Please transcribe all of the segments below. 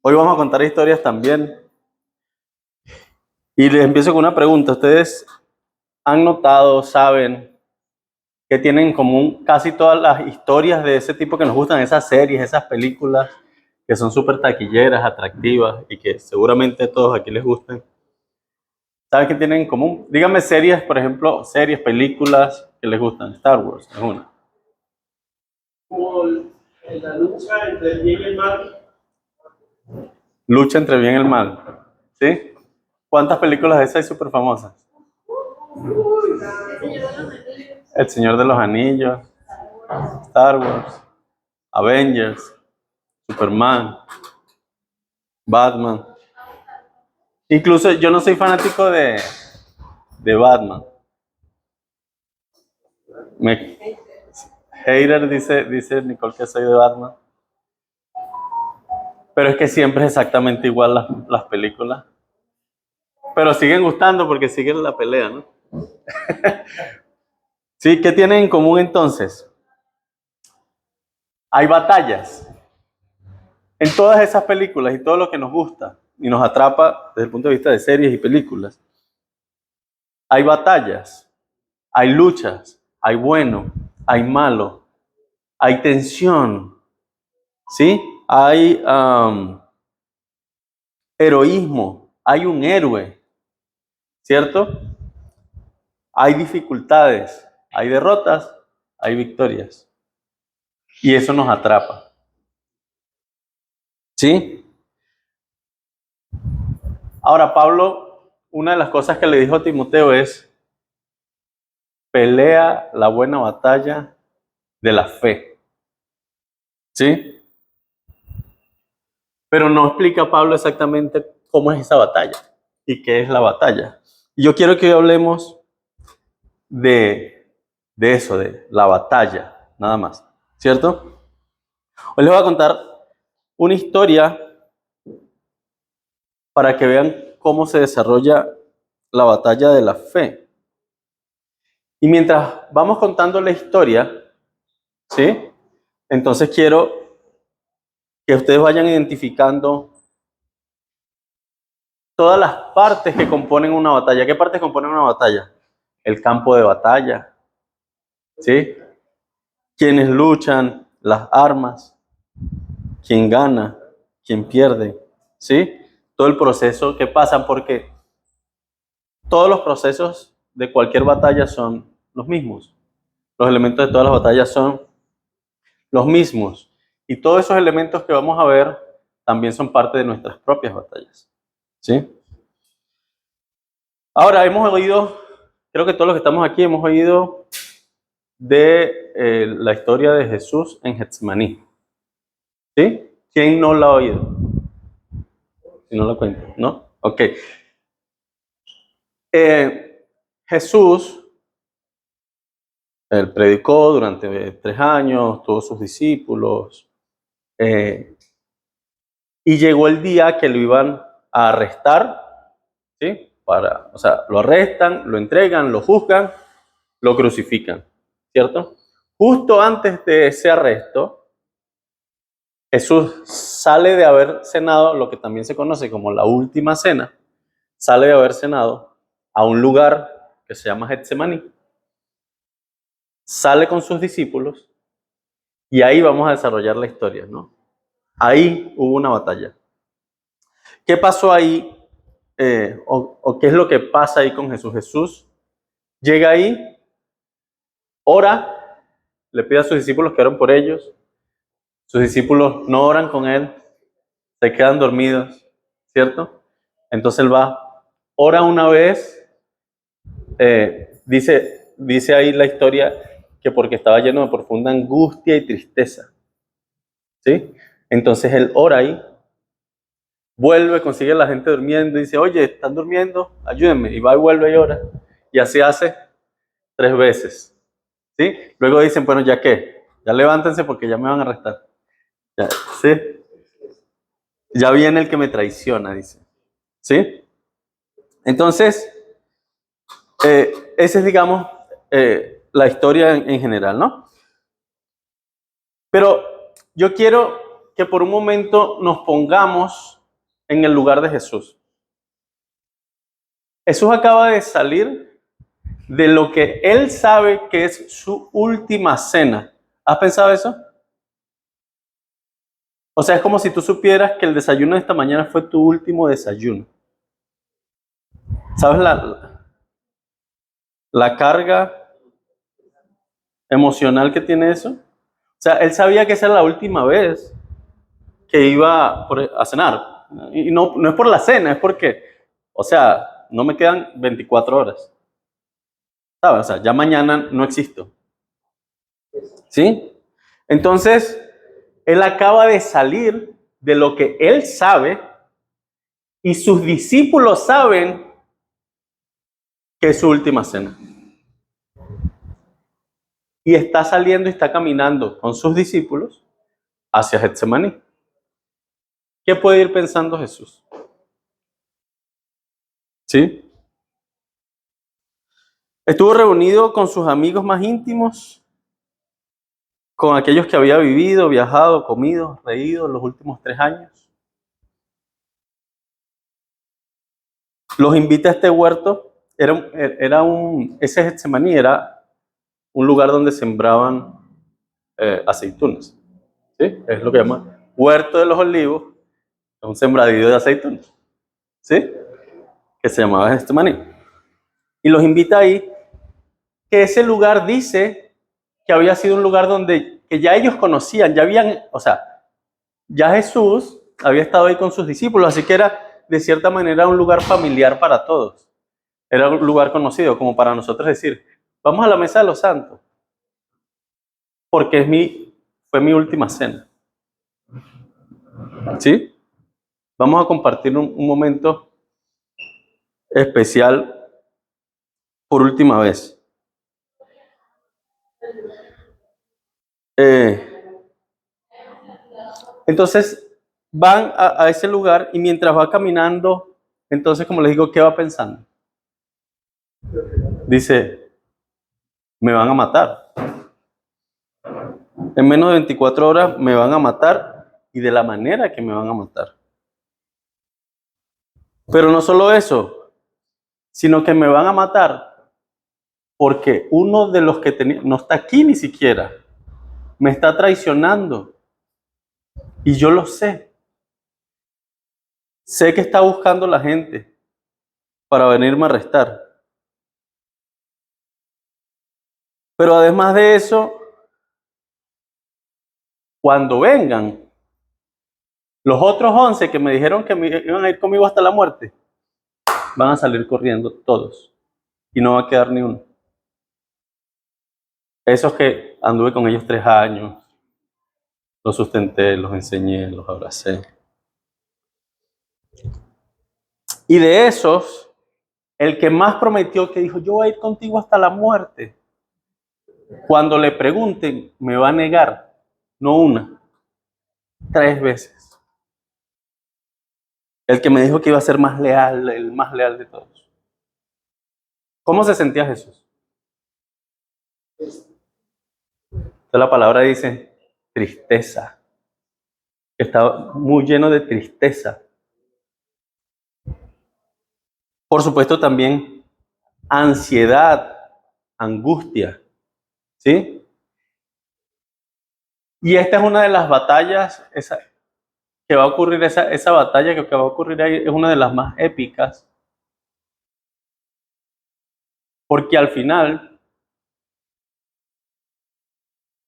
Hoy vamos a contar historias también. Y les empiezo con una pregunta. ¿Ustedes han notado, saben, que tienen en común casi todas las historias de ese tipo que nos gustan, esas series, esas películas que son súper taquilleras, atractivas y que seguramente a todos aquí les gustan? ¿Saben qué tienen en común? Díganme series, por ejemplo, series, películas que les gustan. Star Wars es una. Como la lucha entre el bien y el mal. Lucha entre el bien y el mal. ¿Sí? ¿Cuántas películas de esas hay súper famosas? El Señor de los Anillos, Star Wars, Avengers, Superman, Batman. Incluso yo no soy fanático de Batman. Me, Hater dice Nicole que soy de Batman. Pero es que siempre es exactamente igual las películas. Pero siguen gustando porque siguen la pelea, ¿no? Sí, ¿qué tienen en común entonces? Hay batallas. En todas esas películas y todo lo que nos gusta y nos atrapa desde el punto de vista de series y películas, hay batallas, hay luchas, hay bueno, hay malo, hay tensión, ¿sí? Hay heroísmo, hay un héroe, ¿cierto? Hay dificultades, hay derrotas, hay victorias. Y eso nos atrapa, ¿sí? Ahora, Pablo, una de las cosas que le dijo a Timoteo es: pelea la buena batalla de la fe, ¿sí? Pero no explica Pablo exactamente cómo es esa batalla y qué es la batalla. Y yo quiero que hoy hablemos de eso, de la batalla, nada más, ¿cierto? Hoy les voy a contar una historia para que vean cómo se desarrolla la batalla de la fe. Y mientras vamos contando la historia, ¿sí? Entonces quiero que ustedes vayan identificando todas las partes que componen una batalla. ¿Qué partes componen una batalla? El campo de batalla, ¿sí? Quienes luchan, las armas, quién gana, quién pierde, ¿sí? Todo el proceso que pasan, porque todos los procesos de cualquier batalla son los mismos. Los elementos de todas las batallas son los mismos. Y todos esos elementos que vamos a ver también son parte de nuestras propias batallas, ¿sí? Ahora, hemos oído, creo que todos los que estamos aquí hemos oído de la historia de Jesús en Getsemaní, ¿sí? ¿Quién no la ha oído? Si no lo cuento, ¿no? Ok. Jesús, él predicó durante 3 años, todos sus discípulos, y llegó el día que lo iban a arrestar, ¿sí? O sea, lo arrestan, lo entregan, lo juzgan, lo crucifican, ¿cierto? Justo antes de ese arresto, Jesús sale de haber cenado lo que también se conoce como la última cena, sale de haber cenado a un lugar que se llama Getsemaní, sale con sus discípulos y ahí vamos a desarrollar la historia, ¿no? Ahí hubo una batalla. ¿Qué pasó ahí? O qué es lo que pasa ahí con Jesús. Jesús llega ahí, ora, le pide a sus discípulos que oren por ellos. Sus discípulos no oran con él, se quedan dormidos, ¿cierto? Entonces él va, ora una vez, dice ahí la historia que porque estaba lleno de profunda angustia y tristeza, ¿sí? Entonces él ora ahí, vuelve, consigue a la gente durmiendo y dice: oye, ¿están durmiendo? Ayúdenme. Y va y vuelve y ora. Y así hace 3 veces, ¿sí? Luego dicen: bueno, ¿ya qué? Ya levántense porque ya me van a arrestar. Ya, ¿sí? Ya viene el que me traiciona, dice, ¿sí? Entonces, esa es, digamos, la historia en general, ¿no? Pero yo quiero que por un momento nos pongamos en el lugar de Jesús. Jesús acaba de salir de lo que él sabe que es su última cena. ¿Has pensado eso? O sea, es como si tú supieras que el desayuno de esta mañana fue tu último desayuno. ¿Sabes la carga emocional que tiene eso? O sea, él sabía que esa era la última vez que iba a cenar. Y no es por la cena, es porque, o sea, no me quedan 24 horas. ¿Sabes? O sea, ya mañana no existo. ¿Sí? Entonces, él acaba de salir de lo que él sabe y sus discípulos saben que es su última cena. Y está saliendo y está caminando con sus discípulos hacia Getsemaní. ¿Qué puede ir pensando Jesús? ¿Sí? Estuvo reunido con sus amigos más íntimos, con aquellos que había vivido, viajado, comido, reído los últimos 3 años. Los invita a este huerto. Ese Getsemaní era un lugar donde sembraban aceitunas. ¿Sí? Es lo que llaman Huerto de los Olivos, es un sembradío de aceitunas. ¿Sí? Que se llamaba Getsemaní. Y los invita ahí, que ese lugar dice que había sido un lugar donde que ya ellos conocían, ya habían, o sea, ya Jesús había estado ahí con sus discípulos, así que era de cierta manera un lugar familiar para todos. Era un lugar conocido, como para nosotros decir, vamos a la mesa de los santos, porque fue mi última cena. ¿Sí? Vamos a compartir un momento especial por última vez. Entonces van a ese lugar y mientras va caminando, entonces como les digo, ¿qué va pensando? Dice, me van a matar. En menos de 24 horas me van a matar y de la manera que me van a matar. Pero no solo eso, sino que me van a matar porque uno de los que tenía, no está aquí ni siquiera, me está traicionando. Y yo lo sé. Sé que está buscando la gente para venirme a arrestar. Pero además de eso, cuando vengan, los otros 11 que me dijeron que iban a ir conmigo hasta la muerte, van a salir corriendo todos. Y no va a quedar ni uno. Esos que anduve con ellos 3 años, los sustenté, los enseñé, los abracé. Y de esos, el que más prometió, que dijo, yo voy a ir contigo hasta la muerte, cuando le pregunten, me va a negar, no una, 3 veces. El que me dijo que iba a ser más leal, el más leal de todos. ¿Cómo se sentía Jesús? Entonces la palabra dice tristeza. Estaba muy lleno de tristeza. Por supuesto también ansiedad, angustia. ¿Sí? Y esta es una de las batallas que va a ocurrir, esa batalla que va a ocurrir ahí es una de las más épicas. Porque al final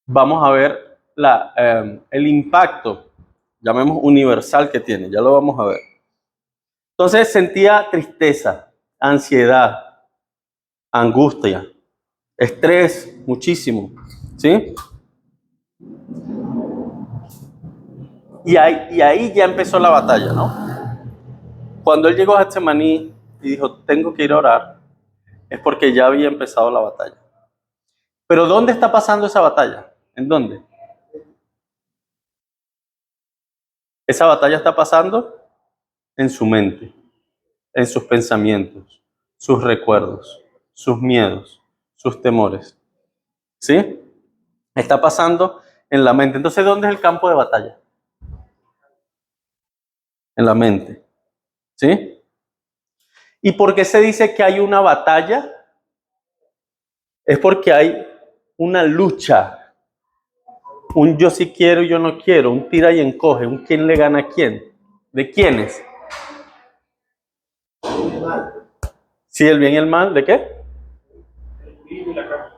vamos a ver el impacto, llamemos universal, que tiene. Ya lo vamos a ver. Entonces sentía tristeza, ansiedad, angustia, estrés, muchísimo. ¿Sí? Y ahí ya empezó la batalla, ¿no? Cuando él llegó a Getsemaní y dijo, tengo que ir a orar, es porque ya había empezado la batalla. Pero ¿dónde está pasando esa batalla? ¿En dónde? Esa batalla está pasando en su mente, en sus pensamientos, sus recuerdos, sus miedos, sus temores. ¿Sí? Está pasando en la mente. Entonces, ¿dónde es el campo de batalla? en la mente. ¿Sí? ¿Y por qué se dice que hay una batalla? Es porque hay una lucha, un yo sí quiero y yo no quiero, un tira y encoge, un quién le gana a quién. ¿De quiénes? Sí, el bien y el mal, ¿de qué?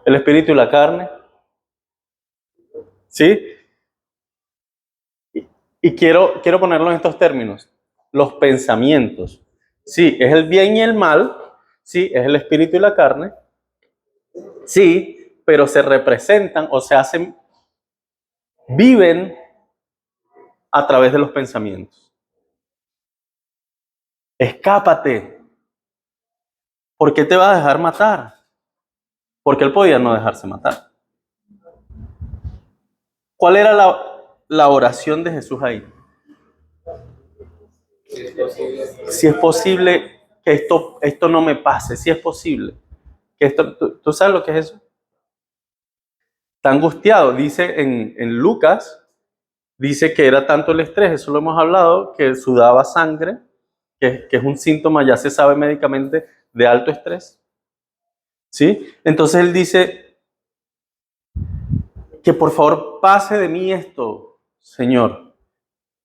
El espíritu y la carne. ¿Sí? Y quiero ponerlo en estos términos. Los pensamientos. Sí, es el bien y el mal. Sí, es el espíritu y la carne. Sí, pero se representan o se hacen, viven a través de los pensamientos. Escápate. ¿Por qué te va a dejar matar? Porque él podía no dejarse matar. ¿Cuál era la oración de Jesús ahí? Si es posible que esto no me pase, si es posible que esto, ¿tú sabes lo que es eso? Está angustiado, dice en Lucas, dice que era tanto el estrés, eso lo hemos hablado, que sudaba sangre, que es un síntoma, ya se sabe médicamente, de alto estrés. ¿Sí? Entonces él dice que por favor pase de mí esto, Señor.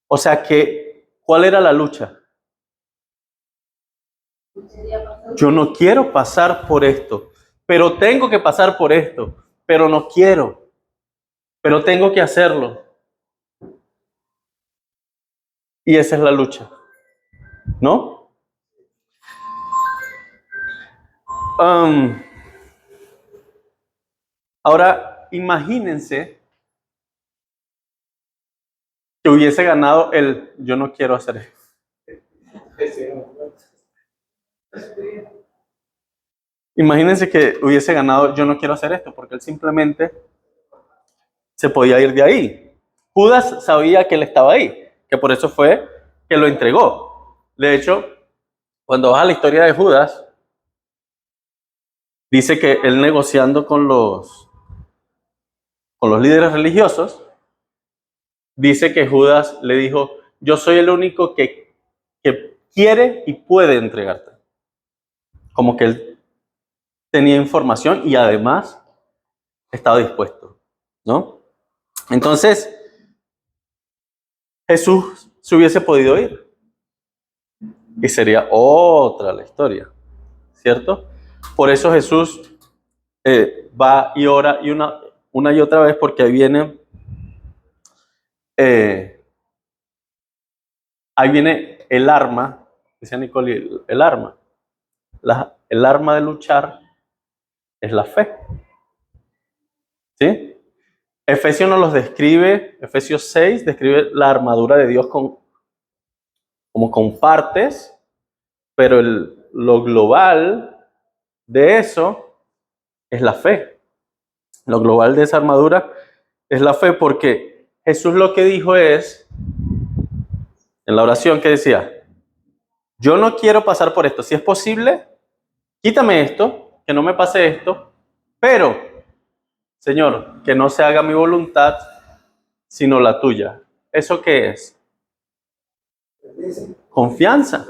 O sea que, ¿cuál era la lucha? Yo no quiero pasar por esto, pero tengo que pasar por esto, pero no quiero, pero tengo que hacerlo. Y esa es la lucha, ¿no? Ahora, imagínense que hubiese ganado el yo no quiero hacer esto. Imagínense que hubiese ganado yo no quiero hacer esto, porque él simplemente se podía ir de ahí. Judas sabía que él estaba ahí, que por eso fue que lo entregó. De hecho, cuando vas a la historia de Judas, dice que él negociando con los líderes religiosos, dice que Judas le dijo, yo soy el único que quiere y puede entregarte. Como que él tenía información y además estaba dispuesto, ¿no? Entonces, Jesús se hubiese podido ir y sería otra la historia, ¿cierto? Por eso Jesús va y ora y una y otra vez porque ahí viene el arma, dice Nicole, el arma. El arma de luchar es la fe, ¿sí? Efesios nos los describe, Efesios 6 describe la armadura de Dios como con partes, pero lo global de eso es la fe. Lo global de esa armadura es la fe porque Jesús lo que dijo es, en la oración que decía, yo no quiero pasar por esto, si es posible, quítame esto, que no me pase esto, pero, Señor, que no se haga mi voluntad, sino la tuya. ¿Eso qué es? Confianza.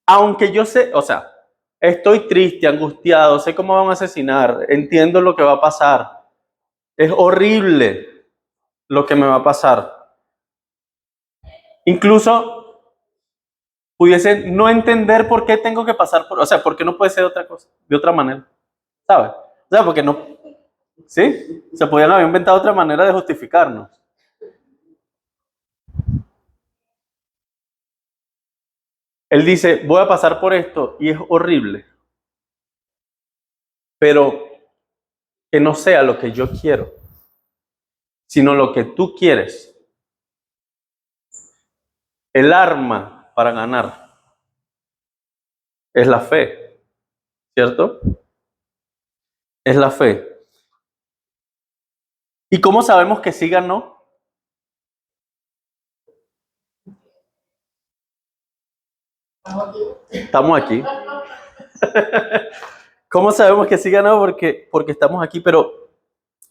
Aunque yo sé, o sea, estoy triste, angustiado, sé cómo van a asesinar, entiendo lo que va a pasar. Es horrible lo que me va a pasar. Incluso pudiese no entender por qué tengo que pasar por, o sea, por qué no puede ser otra cosa, de otra manera. ¿Sabes? O sea, porque no, ¿sí? Se podían haber inventado otra manera de justificarnos. Él dice, voy a pasar por esto y es horrible, pero que no sea lo que yo quiero, sino lo que tú quieres. El arma para ganar es la fe, ¿cierto? Es la fe. ¿Y cómo sabemos que sí ganó? Estamos aquí. ¿Cómo sabemos que sí ganó? Porque estamos aquí, pero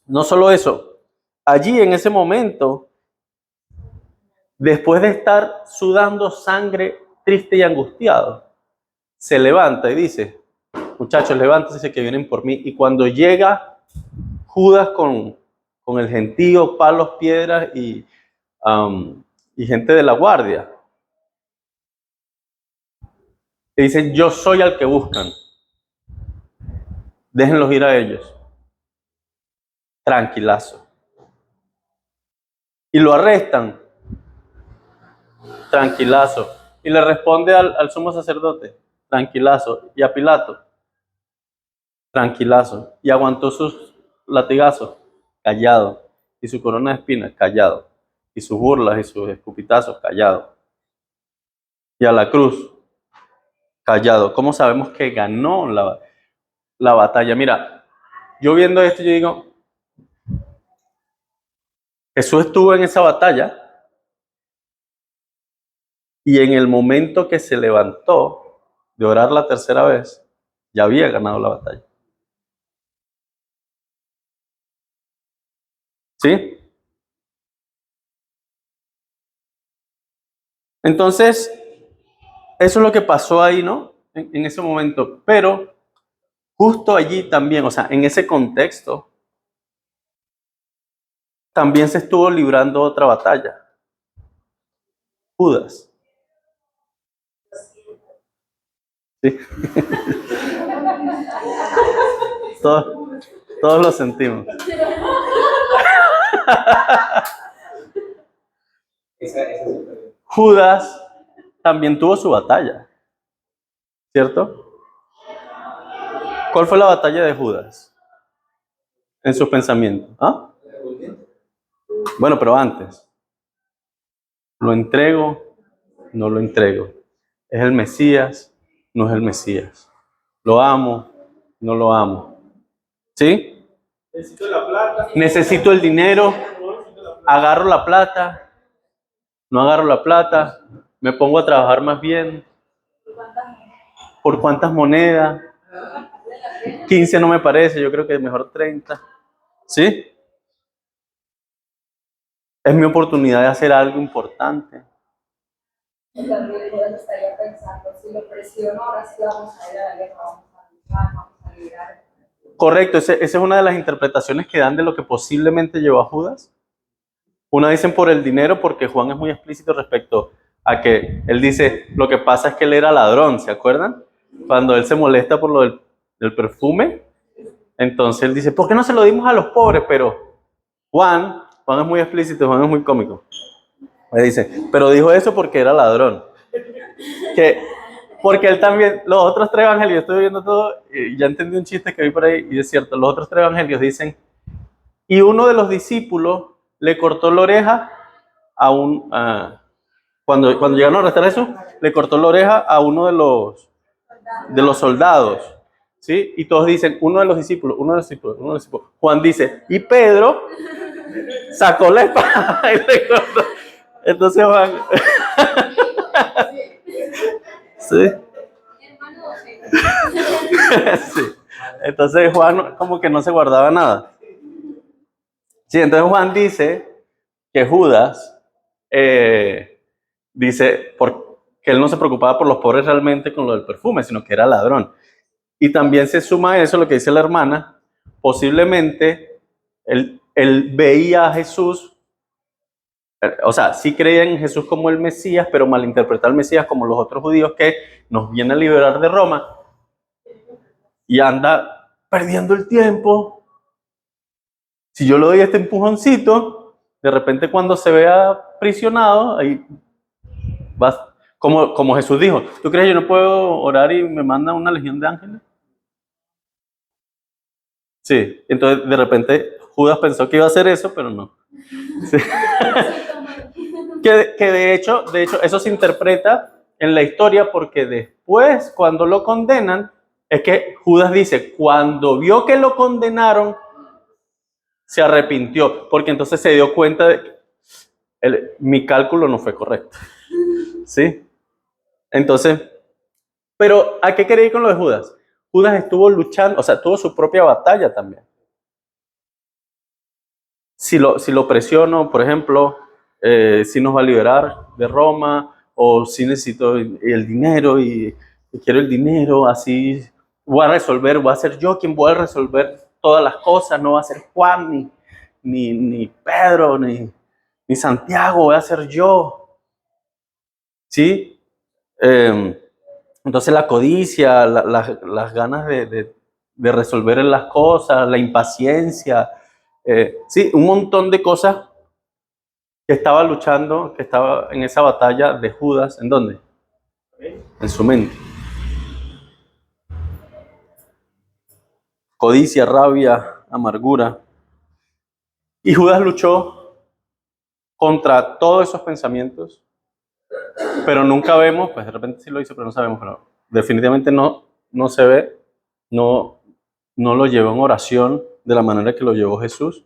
no solo eso. Allí en ese momento después de estar sudando sangre, triste y angustiado, se levanta y dice, muchachos, levántense que vienen por mí. Y cuando llega Judas con el gentío, palos, piedras y gente de la guardia, le dicen, yo soy al que buscan. Déjenlos ir a ellos. Tranquilazo. Y lo arrestan. Tranquilazo. Y le responde al sumo sacerdote, tranquilazo. Y a Pilato, tranquilazo. Y aguantó sus latigazos, callado. Y su corona de espinas, callado. Y sus burlas y sus escupitazos, callado. Y a la cruz, callado. ¿Cómo sabemos que ganó la batalla? Mira, yo viendo esto, yo digo, Jesús estuvo en esa batalla y en el momento que se levantó de orar la tercera vez, ya había ganado la batalla. ¿Sí? Entonces, eso es lo que pasó ahí, ¿no? En ese momento. Pero justo allí también, o sea, en ese contexto, también se estuvo librando otra batalla. Judas. ¿Sí? Todos lo sentimos. Judas también tuvo su batalla, ¿cierto? ¿Cuál fue la batalla de Judas en sus pensamientos? ¿Ah? Bueno, pero antes. ¿Lo entrego? No lo entrego. ¿Es el Mesías? No es el Mesías. ¿Lo amo? No lo amo. ¿Sí? Necesito la plata. Necesito el dinero. Agarro la plata. No agarro la plata. Me pongo a trabajar más bien. ¿Por cuántas monedas? 15 no me parece, yo creo que mejor 30. ¿Sí? Es mi oportunidad de hacer algo importante. También yo estaría pensando, si lo presiono, ahora sí vamos a ir a la guerra, vamos a luchar, vamos a liberar. Correcto, esa es una de las interpretaciones que dan de lo que posiblemente llevó a Judas. Una dicen por el dinero, porque Juan es muy explícito respecto a que él dice, lo que pasa es que él era ladrón, ¿se acuerdan? Cuando él se molesta por lo del perfume, entonces él dice, ¿por qué no se lo dimos a los pobres? Pero Juan es muy explícito, Juan es muy cómico. Me dice, pero dijo eso porque era ladrón. Porque él también, los otros tres evangelios, estoy viendo todo, y ya entendí un chiste que vi por ahí, y es cierto, los otros tres evangelios dicen, y uno de los discípulos le cortó la oreja a cuando llegaron a arrestar a Jesús, le cortó la oreja a uno de los soldados, ¿sí? Y todos dicen, uno de los discípulos. Juan dice, y Pedro sacó la espada y le cortó. Entonces Juan... ¿Sí? Sí. Entonces Juan como que no se guardaba nada. Sí, entonces Juan dice que Judas dice que él no se preocupaba por los pobres realmente con lo del perfume, sino que era ladrón. Y también se suma a eso lo que dice la hermana, posiblemente él veía a Jesús, o sea, sí creía en Jesús como el Mesías, pero malinterpretaba al Mesías como los otros judíos que nos vienen a liberar de Roma y anda perdiendo el tiempo. Si yo le doy este empujoncito, de repente cuando se vea aprisionado, ahí vas, como Jesús dijo, ¿tú crees que yo no puedo orar y me manda una legión de ángeles? Sí, entonces de repente Judas pensó que iba a hacer eso, pero no. Sí. que de hecho eso se interpreta en la historia porque después cuando lo condenan, es que Judas dice, cuando vio que lo condenaron, se arrepintió, porque entonces se dio cuenta de que mi cálculo no fue correcto. ¿Sí? Entonces, pero ¿a qué quería ir con lo de Judas? Judas estuvo luchando, o sea, tuvo su propia batalla también. Si lo presiono, por ejemplo, si nos va a liberar de Roma, o si necesito el dinero y quiero el dinero, así voy a ser yo quien voy a resolver todas las cosas, no va a ser Juan, ni Pedro, ni Santiago, voy a ser yo. ¿Sí? Entonces la codicia, las ganas de resolver las cosas, la impaciencia, sí, un montón de cosas que estaba luchando, que estaba en esa batalla de Judas. ¿En dónde? En su mente. Codicia, rabia, amargura. Y Judas luchó contra todos esos pensamientos, pero nunca vemos, pues de repente sí lo hizo, pero no sabemos, pero definitivamente no se ve, no lo llevó en oración de la manera que lo llevó Jesús,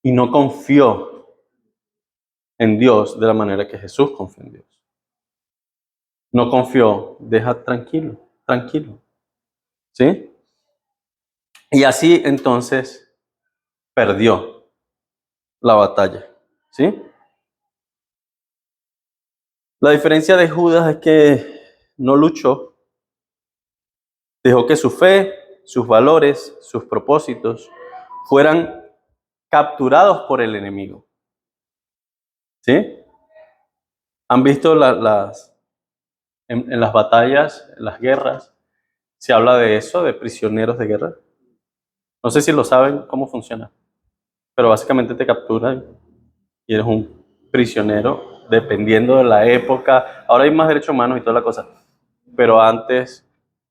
y no confió en Dios de la manera que Jesús confió en Dios. No confió, deja tranquilo, ¿sí? Y así entonces perdió la batalla, ¿sí? La diferencia de Judas es que no luchó, dejó que su fe, sus valores, sus propósitos fueran capturados por el enemigo, ¿sí? ¿Han visto en las batallas, en las guerras, se habla de eso, de prisioneros de guerra? No sé si lo saben cómo funciona, pero básicamente te capturan y eres un prisionero, dependiendo de la época. Ahora hay más derechos humanos y toda la cosa, pero antes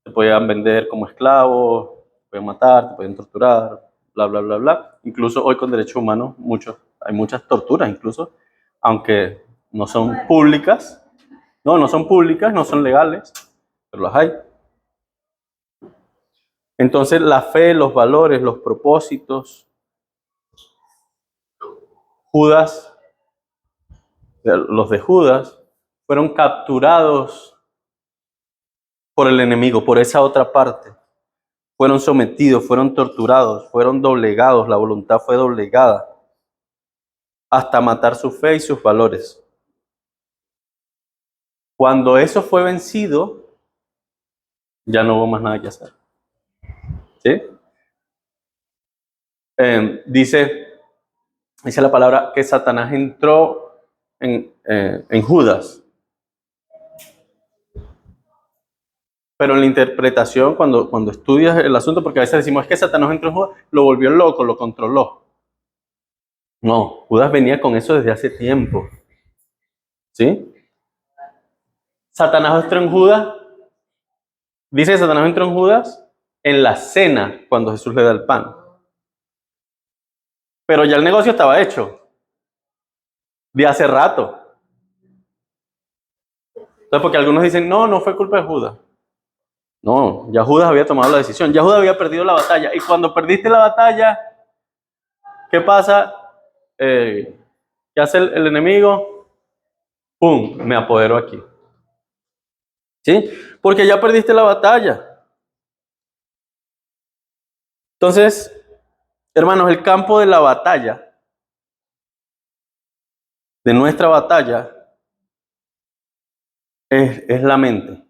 te podían vender como esclavo, te podían matar, te podían torturar, bla, bla, bla, bla. Incluso hoy con derechos humanos hay muchas torturas incluso, aunque no son públicas. No son públicas, no son legales, pero las hay. Entonces la fe, los valores, los propósitos, los de Judas, fueron capturados por el enemigo, por esa otra parte. Fueron sometidos, fueron torturados, fueron doblegados, la voluntad fue doblegada hasta matar su fe y sus valores. Cuando eso fue vencido, ya no hubo más nada que hacer. ¿Sí? Dice la palabra que Satanás entró en Judas. Pero en la interpretación, cuando estudias el asunto, porque a veces decimos, es que Satanás entró en Judas, lo volvió loco, lo controló. No, Judas venía con eso desde hace tiempo. ¿Sí? Satanás entró en Judas, dice que Satanás entró en Judas en la cena, cuando Jesús le da el pan. Pero ya el negocio estaba hecho, de hace rato. Entonces, porque algunos dicen, no fue culpa de Judas. No, ya Judas había tomado la decisión, ya Judas había perdido la batalla. Y cuando perdiste la batalla, ¿qué pasa? ¿Qué hace el enemigo? ¡Pum! Me apodero aquí. ¿Sí? Porque ya perdiste la batalla. Entonces, hermanos, el campo de la batalla, de nuestra batalla, es la mente.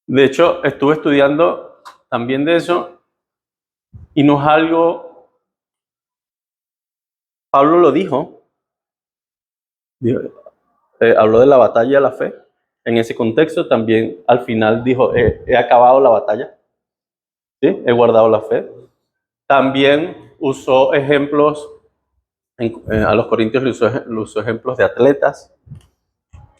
De hecho, estuve estudiando también de eso y no es algo, Pablo lo dijo, habló de la batalla de la fe. En ese contexto también al final dijo, he acabado la batalla, ¿sí? He guardado la fe. También usó ejemplos, a los corintios le usó ejemplos de atletas.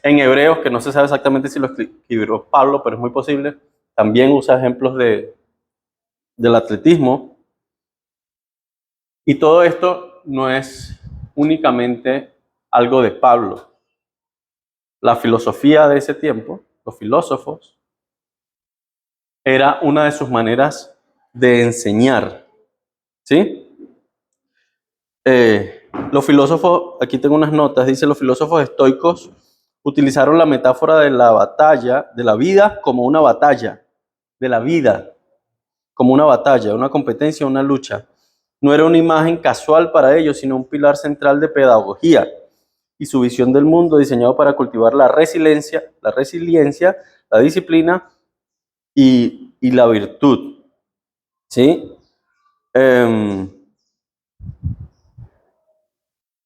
En Hebreos, que no se sabe exactamente si lo escribió Pablo, pero es muy posible, también usa ejemplos del atletismo. Y todo esto no es únicamente algo de Pablo. La filosofía de ese tiempo, los filósofos, era una de sus maneras de enseñar. ¿Sí? Los filósofos, aquí tengo unas notas, dice, los filósofos estoicos utilizaron la metáfora de la batalla, de la vida como una batalla, de la vida como una batalla, una competencia, una lucha. No era una imagen casual para ellos, sino un pilar central de pedagogía y su visión del mundo diseñado para cultivar la resiliencia, la disciplina y la virtud. ¿Sí?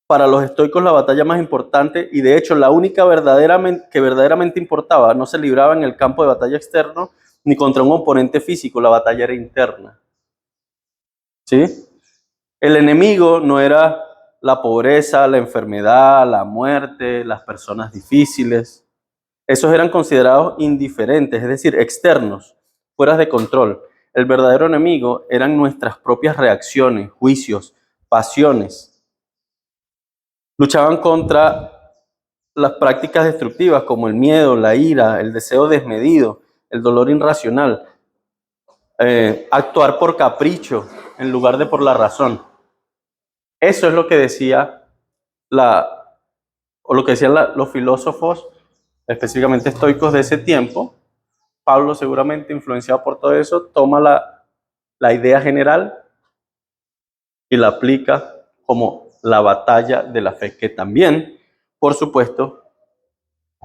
Para los estoicos la batalla más importante y de hecho la única que verdaderamente importaba no se libraba en el campo de batalla externo ni contra un oponente físico, la batalla era interna. ¿Sí? El enemigo no era la pobreza, la enfermedad, la muerte, las personas difíciles. Esos eran considerados indiferentes, es decir, externos, fuera de control. El verdadero enemigo eran nuestras propias reacciones, juicios, pasiones. Luchaban contra las prácticas destructivas como el miedo, la ira, el deseo desmedido, el dolor irracional, actuar por capricho en lugar de por la razón. Eso es lo que decía lo que decían los filósofos, específicamente estoicos de ese tiempo. Pablo, seguramente influenciado por todo eso, toma la idea general y la aplica como la batalla de la fe, que también, por supuesto,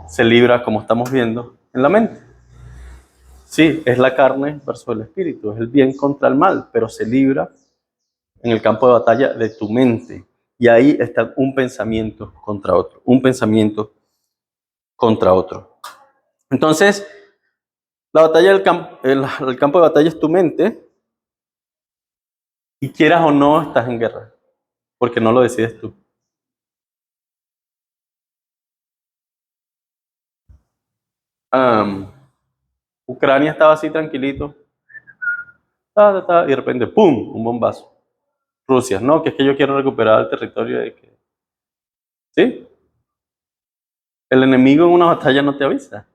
se libra, como estamos viendo, en la mente. Sí, es la carne versus el espíritu, es el bien contra el mal, pero se libra en el campo de batalla de tu mente. Y ahí está un pensamiento contra otro, un pensamiento contra otro. Entonces, la batalla el campo de batalla es tu mente, y quieras o no, estás en guerra, porque no lo decides tú. Ucrania estaba así tranquilito, y de repente, ¡pum!, un bombazo. Rusia, no, que es que yo quiero recuperar el territorio de que... ¿Sí? El enemigo en una batalla no te avisa,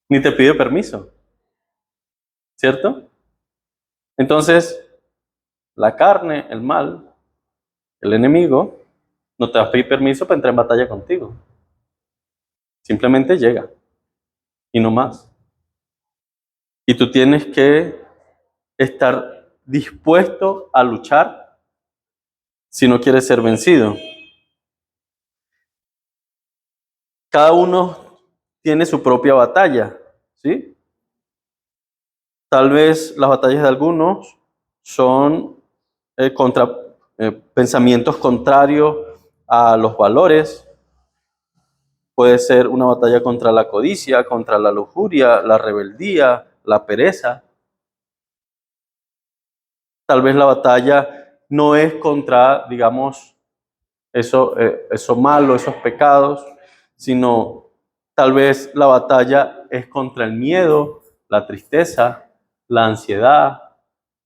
ni te pide permiso, ¿cierto? Entonces, la carne, el mal, el enemigo, no te va a pedir permiso para entrar en batalla contigo. Simplemente llega, y no más. Y tú tienes que estar dispuesto a luchar si no quieres ser vencido. Cada uno tiene su propia batalla, ¿sí? Tal vez las batallas de algunos son contra pensamientos contrarios a los valores. Puede ser una batalla contra la codicia, contra la lujuria, la rebeldía, la pereza. Tal vez la batalla no es contra, digamos, eso malo, esos pecados, sino tal vez la batalla es contra el miedo, la tristeza, la ansiedad,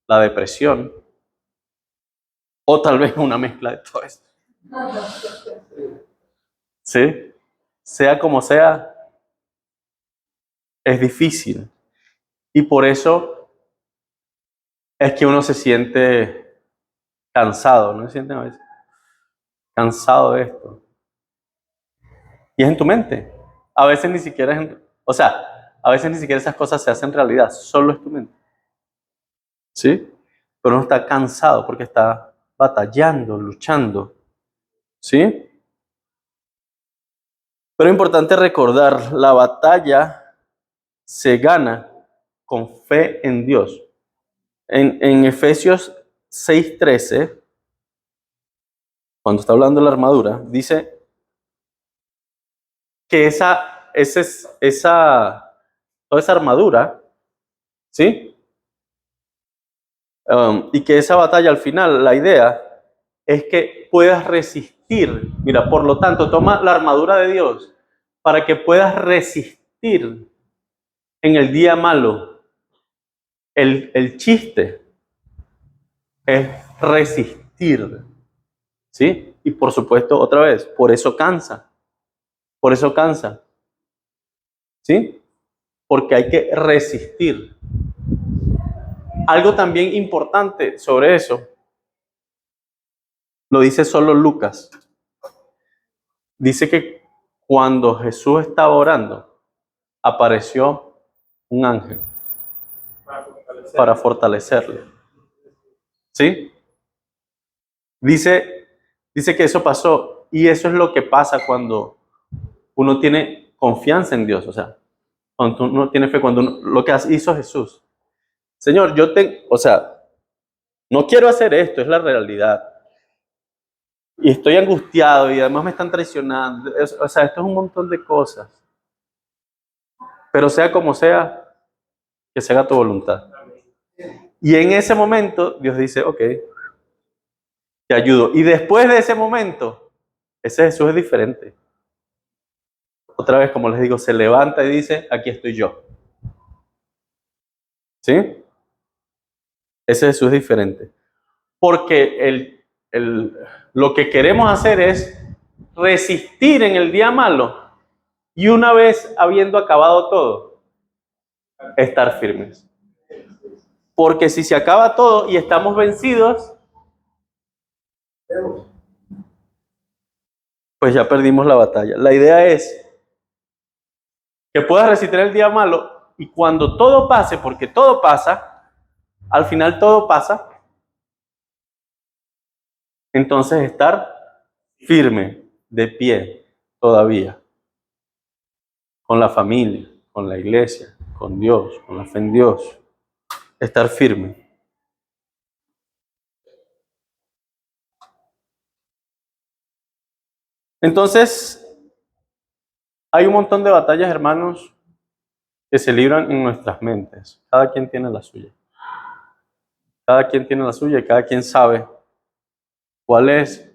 la depresión, o tal vez una mezcla de todo eso. ¿Sí? Sea como sea, es difícil. Y por eso es que uno se siente cansado, ¿no se sienten a veces? Cansado de esto. Y es en tu mente. A veces ni siquiera a veces ni siquiera esas cosas se hacen realidad, solo es tu mente. ¿Sí? Pero uno está cansado porque está batallando, luchando. ¿Sí? Pero es importante recordar, la batalla se gana con fe en Dios. En Efesios 6:13, cuando está hablando de la armadura, dice que toda esa armadura, ¿sí? Y que esa batalla al final, la idea es que puedas resistir. Mira, por lo tanto, toma la armadura de Dios para que puedas resistir en el día malo. El chiste es resistir, ¿sí? Y por supuesto, otra vez, por eso cansa, ¿sí? Porque hay que resistir. Algo también importante sobre eso, lo dice solo Lucas. Dice que cuando Jesús estaba orando, apareció un ángel para fortalecerle. ¿Sí? Dice que eso pasó, y eso es lo que pasa cuando uno tiene confianza en Dios, o sea, cuando uno tiene fe, lo que hizo Jesús. Señor, no quiero hacer esto, es la realidad. Y estoy angustiado y además me están traicionando. O sea, esto es un montón de cosas. Pero sea como sea, que se haga tu voluntad. Y en ese momento Dios dice, ok, te ayudo. Y después de ese momento, ese Jesús es diferente. Otra vez, como les digo, se levanta y dice, aquí estoy yo. ¿Sí? Ese Jesús es diferente. Porque lo que queremos hacer es resistir en el día malo y una vez habiendo acabado todo, estar firmes. Porque si se acaba todo y estamos vencidos, pues ya perdimos la batalla. La idea es que puedas resistir el día malo y cuando todo pase, porque todo pasa, al final todo pasa, entonces estar firme, de pie, todavía, con la familia, con la iglesia, con Dios, con la fe en Dios, estar firme. Entonces, hay un montón de batallas, hermanos, que se libran en nuestras mentes. Cada quien tiene la suya. Cada quien tiene la suya y cada quien sabe cuáles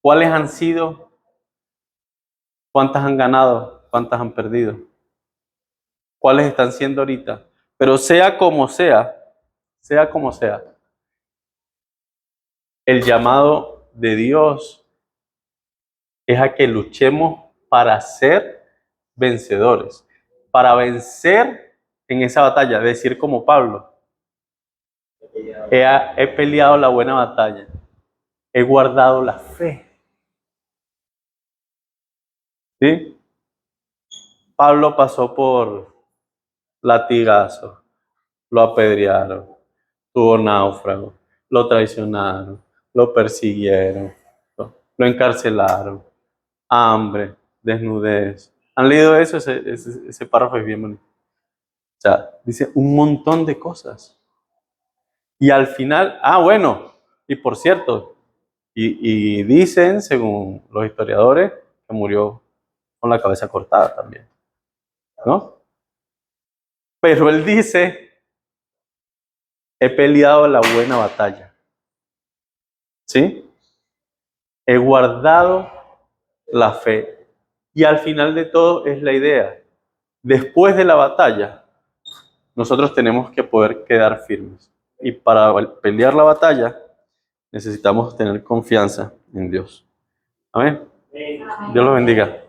han sido, cuántas han ganado, cuántas han perdido, cuáles están siendo ahorita. Pero sea como sea, el llamado de Dios es a que luchemos para ser vencedores, para vencer en esa batalla, decir como Pablo, he peleado la buena batalla, he guardado la fe. ¿Sí? Pablo pasó por latigazos, lo apedrearon, tuvo náufrago, lo traicionaron, lo persiguieron, lo encarcelaron, hambre, desnudez. ¿Han leído eso? Ese párrafo es bien bonito. O sea, dice un montón de cosas. Y al final, bueno, y por cierto, y dicen, según los historiadores, que murió con la cabeza cortada también, ¿no? Pero él dice, he peleado la buena batalla, ¿sí? He guardado la fe. Y al final de todo es la idea. Después de la batalla, nosotros tenemos que poder quedar firmes. Y para pelear la batalla, necesitamos tener confianza en Dios. Amén. Dios los bendiga.